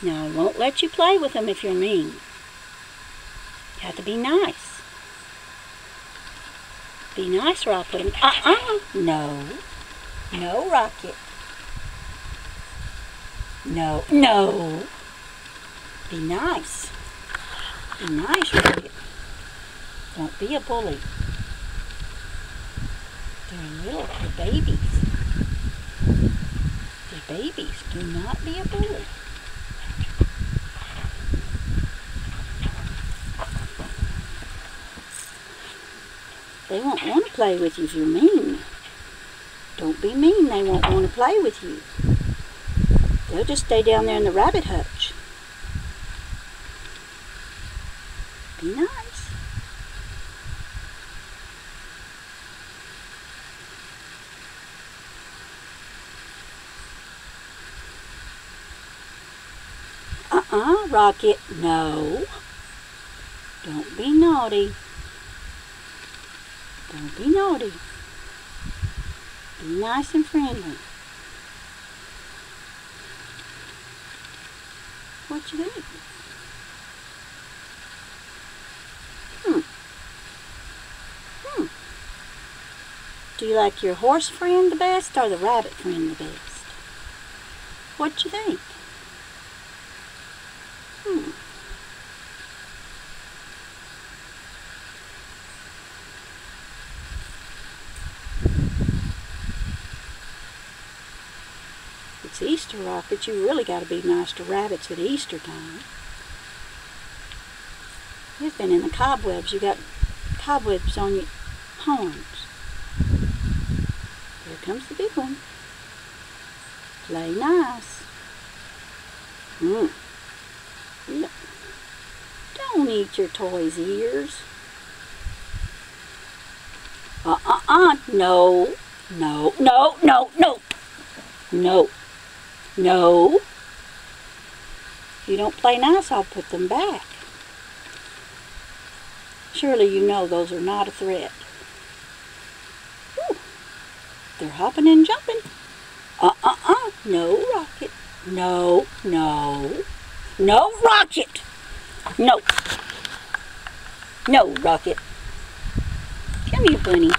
Now, I won't let you play with them if you're mean. You have to be nice. Be nice or I'll put them... No. No, Rocket. No. No. Be nice. Be nice, Rocket. Don't be a bully. They're little. They're babies. They're babies. Do not be a bully. They won't want to play with you if you're mean. Don't be mean. They won't want to play with you. They'll just stay down there in the rabbit hutch. Be nice. Rocket. No. Don't be naughty. Don't be naughty. Be nice and friendly. What you think? Do you like your horse friend the best or the rabbit friend the best? What you think? It's Easter, Rocket. You really got to be nice to rabbits at Easter time. You've been in the cobwebs. You got cobwebs on your horns. Here comes the big one. Play nice. No. Don't eat your toy's ears. No. No, no, no, no. No. No. If you don't play nice, I'll put them back. Surely you know those are not a threat. Whew. They're hopping and jumping. No, Rocket. No, no. No, Rocket. No. No, Rocket. Come here, Bunny.